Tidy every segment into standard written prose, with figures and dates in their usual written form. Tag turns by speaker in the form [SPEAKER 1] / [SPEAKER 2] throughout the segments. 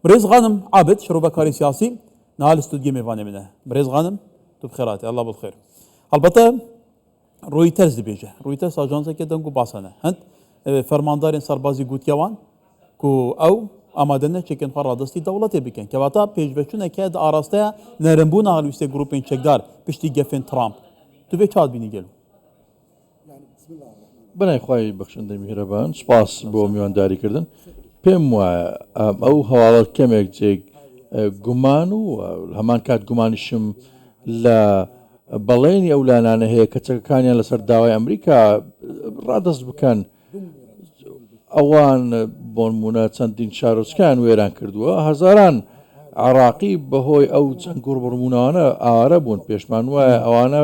[SPEAKER 1] بريز غانم عابد شروبه كاري سياسي نهال استوديو ميفاني منه بريز غانم تو بخيراتي الله بالخير. البته رويترز دبيجه رويترز اجانس که دنگو باسنه هند فرماندارین سربازی گوتیوان کو او آمادنه چکن فرادستی دولتی بکن که واتا پیشبچونه که د آراسته نرمبون هالوسته گروپین چکدار پشتی گفن ترامپ تو به چاد بینی گلو
[SPEAKER 2] بنای خواهی بخشنده میهربان سپاس بۆ میوانداری کردن پێم وایە ئەو هەواڵەت کەمێک جێک گومان و هەمان کات گومانیشم لە بەڵێنی ئەو لانانە هەیە کە چەکەکانیان لەسەر داوای ئەمریکا ڕادەست بکەن ئەوان بۆ نمونە چەندین شارۆچکیان وێران کردووە هەزاران عراقی بەهۆی ئەو جەنگ و ڕبڕمونانە ئاوارە بوون پێشمان وایە ئەوانە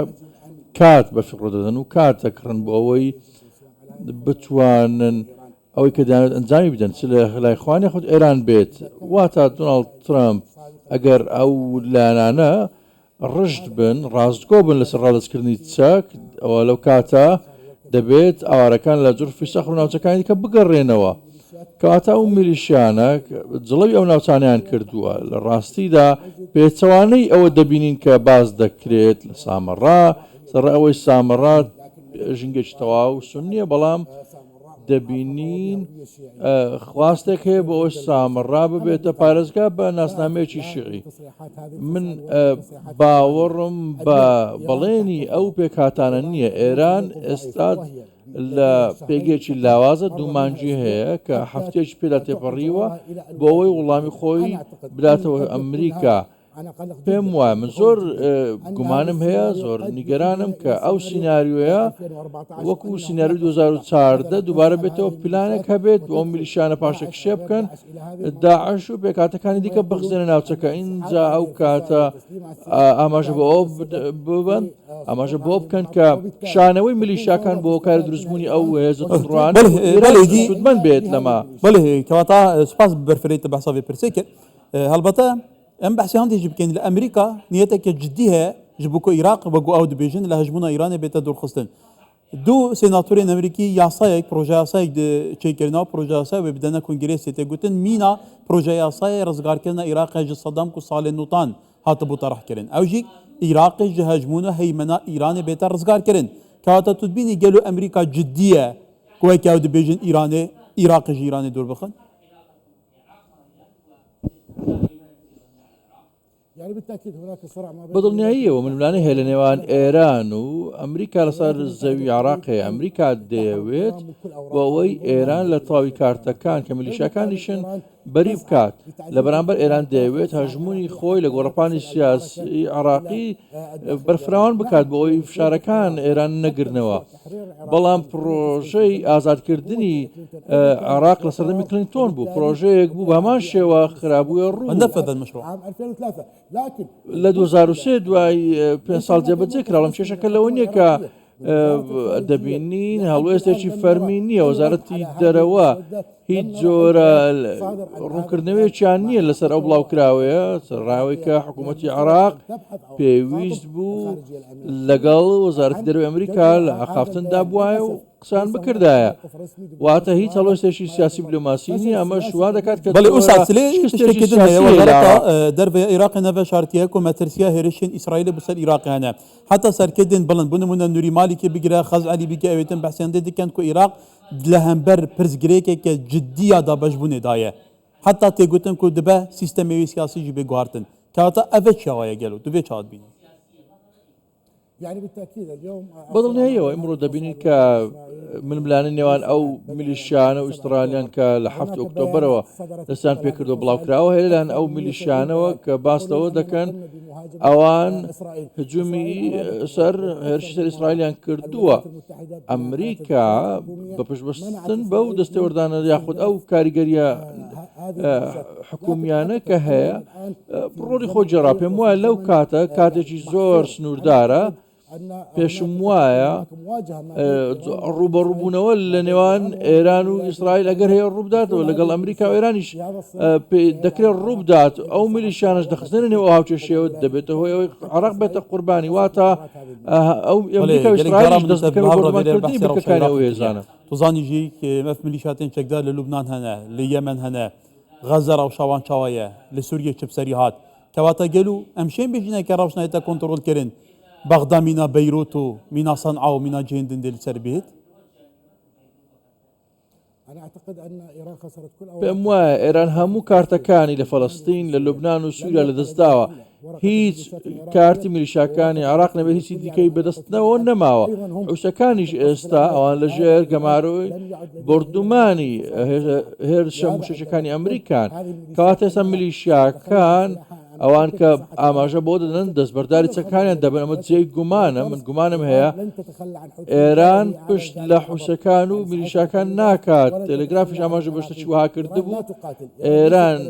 [SPEAKER 2] کات بەفیڕۆ دەدەن و کات دەکڕن بۆ ئەوەی بتوانن ئەوەی کە دەیانەوێت ئەنجامی بدەن چ لە لایخوانی خۆت ئێران بێت واتە دۆناڵد ترامپ ئەگەر ئەو لایەنانە ڕژد بن ڕاستگۆ بن لەسەر ڕادەستکردنی چەک ئەوە لەو کاتە دەبێت ئاوارەکان لە جورفی سەخر و ناوچەکانی کە بگەڕێنەوە کەواتە ئەو میلیشیانە جڵەوی ئەو ناوچانیان کردووە لە ڕاستیدا پێچەوانەی ئەوە دەبینین کە باز دەکرێت لە سامەڕا سەر ئەوەی سامەڕا ژنگێکی تەواو سون نییە بەڵام دەبینین خواستێک هەیە بۆ ئەوەی سامەڕا ببێتە پارێزگا بە ناسنامەیەکی شیعی من باوەڕم بە بەڵێنی ئەو پێکهاتانە نییە ئێران ئێستا لە پێگێکی لاوازە دوومانجی هەیە کە هەفتێکی پێدا تێپەڕیوە بۆ ئەوەی وەڵامی خۆی بداتەوە ئەمریکا پێم وایە من زۆر گومانم هەیە زۆر نیگەرانم کە ئەو سیناریۆیە وەکو سیناریۆی 2014 دووبارە بێتەوە پلانێک هەبێت بۆ ئەو میلیشیانە پاشەکشێ بکەن داعش و پێکاتەکانی دیکە بخزێنە ناوچەکە اینجا ئەو کاتە ئاماژە بۆ ئەو ببن ئاماژە بۆ بکەن کە شانەوەی میلیشیاکان بۆ کاری دروستبوونی ئەو هێزە ڕوان سودمەند بێت لەما
[SPEAKER 1] بله کەواتە سپاس بەرفرێتە بەحسابی پرسێ کرد هەڵبەتە ام بحثي عندي جيب كان لامريكا نيتك جديها جبوكو العراق بقوا او دبيجن لهجمونا ايران بيتا دور خستن دو سيناتورين امريكي ياسايك بروجي ياسايك تشيكرنا بروجي ياساي وبدنا كونغرس تيغوتن مينا بروجي ياساي رزقار كنا العراق هج صدام كو صال النوطان هاتبو طرح كرن اوجي العراق هجمونا هيمنه ايران بيتا رزقار كرن كاتا تدبيني قالوا امريكا جديه كويك او دبيجن ايراني العراق ايراني دور بخن
[SPEAKER 3] يعني بالتاكيد هناك صراع ما بين
[SPEAKER 2] بەدڵنیاییەوە من لانەی هەیە لە نێوان ئێران و ئەمریکا لەسەر زەوی عراق هەیە ئەمریکا دەیەوێت بۆ ئەوەی ئێران لە تەواوی کارتەکان کە میلیشیاکانیشن بەری بکات لە بەرامبەر ئێران دەیەوێت هەژمونی خۆی لە گۆڕەپانی سیاسی عراقی بەرفراوان بکات بۆ ئەوەی فشارەکان ئێران نەگرنەوە بەڵام پرۆژەی ئازادکردنی عراق لە سەردەمی کلینتۆن بوو پرۆژەیەک بوو بە هەمان شێوە خراببووە ڕوو
[SPEAKER 1] نفذ المشروع
[SPEAKER 3] عام 2003 لكن
[SPEAKER 2] لە 2003 دوای 5 ساڵ جێبەجێ کرا لەم کێشەکە لەوە نییە کە دەبینین هەڵوێستێکی فەرمی نییە وەزارەتی دەرەوە هیچ جۆرە ڕوونکردنەوەیەکیان نییە لەسەر ئەو بڵاوکراوەیە ڕاوی کە حکوومەتی عراق پێویست بوو لەگەڵ وەزارەتی دەرەوەی ئەمریکا لە ئاخافتندا بوایە و قسان بکردایە واتە هیچ هەڵوێستێکی سیاسی دیپلۆماسی نییە ئەمە شوا دەکات کە
[SPEAKER 1] بەڵێ ئوستاد شتێکی هەیە وەزارەتە دەربەیە عێراقی نەڤە شارتیەک و مەترسیە هێرشین ئیسرائیل بەسەر عێراقی هەنە حتا سەرکردن بڵند بوو نمونە نوری مالیکی بگرە خەزعەلی بکە ئەوێتن بەحسیاندە دکەن کو عێراق لە هەمبەر پرسگرێکێکە جددیە دابەشبوونێدایە حتا تێگوتن کو دبە سیستەمێوی سیاسیجی بگواردن کەواتە ئەvە چاوایە گەلو دوبێ چاوت بینی
[SPEAKER 3] يعني بالتاكيد اليوم
[SPEAKER 2] بەدڵنیاییەوە ئەمڕۆ دەبینین کە من بلانە نێوان ئەو میلیشیانە و ئیسرائیلیان کە لە 7 ئۆکتۆبرەوە دەستیان پێکردو بڵاوکراوە هەیە لەلاەن ئەو میلیشیانەوە کە باستەوە دەکەن ئەوان هجومی سەر هێرشی سەر ئیسرائیلیان کردووە ئەمریکا بە پشتبەستن بەو دەستێوەردانە یاخود ئەو کاریگەریە حکومیانە کە هەیە ڕۆڵی خۆی جێڕا پێم وایە لەو کاتە کاتێکی زۆر سنووردارە پێشم وایە ڕوبەڕووبوونەوە لە نێوان ئێران و ئیسرائیل ئەگەر هەیە ڕووبداتەوە لەگەڵ ئەمریکا و ئێرانیش دەکرێت ڕووبدات ئەو میلیشیانەش دەخستنە نێو هاوچێشەوە دەبێتە هۆی ئەوەی عێراق بێتە قوربانی واتە ئەو ئەمریکا و ئیسرائیلیش دەست دەکەن بۆ ڕۆمانکردنی بکەکانی ئەو هێزانە
[SPEAKER 1] توزانیژی مەف میلیشاتێن چەکدار لە لوبنان هەنە لە یەمەن هەنە غزة راو شوان شوايا لسوريا شبسري هات كواتا قالوا امشين بيجينا كراوشنا يتا كنترول كرين بغداد مينا بيروتو مينا صنعاء ومينا جهندن ديل سربيت.
[SPEAKER 3] انا اعتقد ان ايران خسرت كل
[SPEAKER 2] پێم وایە ئێران هەموو کارتەکانی لە فەڵەستین لە لوبناان و سووریا لە دەستداوە هیچ کارتی میلیشاکانی عراق نەبێت هیچی دیکەی بەدەستنەوە نەماوە حوسەکانیش ئێستا ئەوان لە ژێر گەماروی بردومانی هێرشە موشەکانی ئەمریکان کەواتە ئێستا میلیشیاکان ئەوان کە ئاماژە بۆ دەدەن دەستبەرداری چەکانیان دەبن ئەمە جێی گومانە من گومانم هەیە ئێران پشت لە حوسەکان و میلیشاکان ناکات تەلگرافیش ئاماژە بەشتە چی وها کردبوو ئێران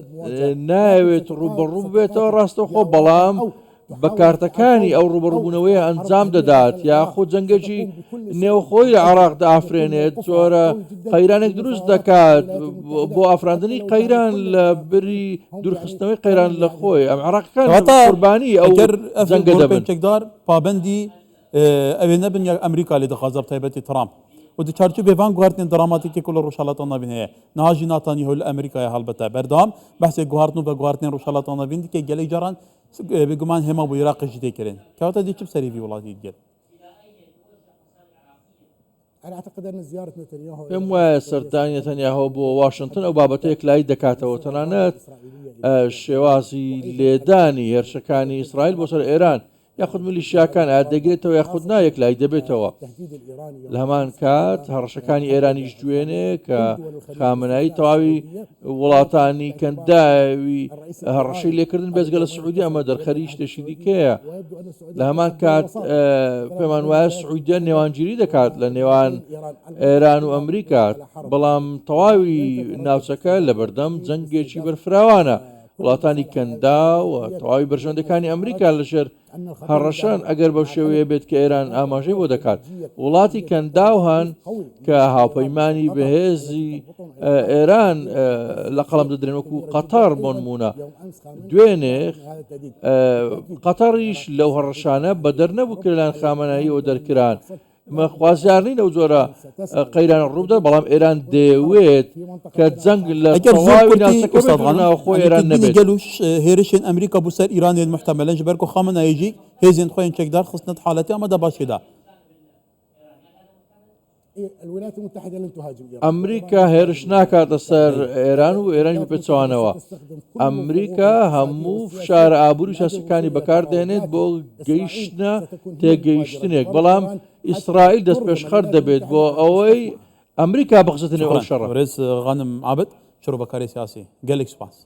[SPEAKER 2] ناوێت ڕوبەڕوو بێتەوە ڕاستەوخۆ بەڵام بە کارتەکانی ئەو ڕوبەڕووبوونەوەی ئەنجام دەدات یاخۆ جەنگێکی نێوخۆی لە عێراقدا ئافرێنێت زۆرە قەیرانێک دروست دەکات بۆ ئافراندنی قەیران لە بری دوورخستنەوەی قەیران لە خۆی ئەم عێراقەکان قوربانی ئەو جەنگە دەبن
[SPEAKER 1] چەکدار پابەندی ئەوێ نەبن یا ئەمریکا لێ دەخوازە تایبەتی ترامپ و دی چارچوب بێڤان گواردنên دراماتîkê ku li Rojhilatê Navîn heye niha jî Netanyahu li Amerîkayê helbete berdewam behsê guhardin û veguhardinên Rojhilatê Navîn dike gelek caran bêguman hêma bû Iraqê jî tê kirin kewata dî çi bi serî vî welatî digel.
[SPEAKER 3] انا اعتقد ان زياره نتنياهو
[SPEAKER 2] پێم وایە سەردانی نەتەنیاهۆ بۆ واشنگتن ئەو بابەتەیەک لای دەکاتەوە تەنانەت شێوازی لێدانی هێرشەکانی ئیسرائیل بۆ سەر ئێران یاخود میلیشیاکان ئادەگرێتەوە یاخود نایەک لای دەبێتەوە لە هەمان کات هەڕەشەکانی ئێرانیش دوێنێ کە خامنایی تەواوی وڵاتانی کەنداوی هەڕەشەی لێکردن بێزگە لە سعودی ئەمە دەرخەری شتێکی دیکەیە لە هەمان کات پێمان وایە سعودیە نێوانگیری دەکات لە نێوان ئێران و ئەمریکا بەڵام تەواوی ناوچەکە لە بەردەم جەنگێکی بەرفراوانە وڵاتانی کەندا و تەواوی بەرژەندەکانی ئەمریکا لەژێر هەڕەشان ئەگەر بەو شێوەیە بێت کە ئێران ئاماژەی بۆ دەکات وڵاتی کەنداوهان کە هاوپەیمانی بەهێزی ئێران لە قەڵم دەدرێن وەکو قەتەر بۆ نمونە دوێنێ قەتەریش لەو هەڕەشانە بەدەر نەبوو کە لەلایەن خامنەییەوە دەرکران خوازیارنی لەو جۆرە قەیران ڕوودا بەڵام ئێران دەیەوێت کە جەنگ لە تەواوی ناوچەکە خۆی ئێران نەبێت
[SPEAKER 1] گەلوش هێرشên ئەمریکا بۆ سەر ئیرانên محتەمەلەن ji ber ku Xameneî jî hêzên xwe yên çekdar xistnet haletê ama da başê da
[SPEAKER 3] الولايات المتحده لن تهاجم ايران
[SPEAKER 2] ئەمریکا هێرش ناکاتە سەر ئێران و ئێرانی بپێچوانەوە ئەمریکا هەموو فشارە ئابووری سیاسەکانی بەکاردێنێت بۆ گەیشتنە تێگەیشتنێک بەڵام ئیسرائیل دەست پێشخەر دەبێت بۆ ئەوەی ئەمریکا بخزێتنێ ئەو شەڕە.
[SPEAKER 1] ڕێز غانم عابد شروع بەکاری سیاسی gelek spas.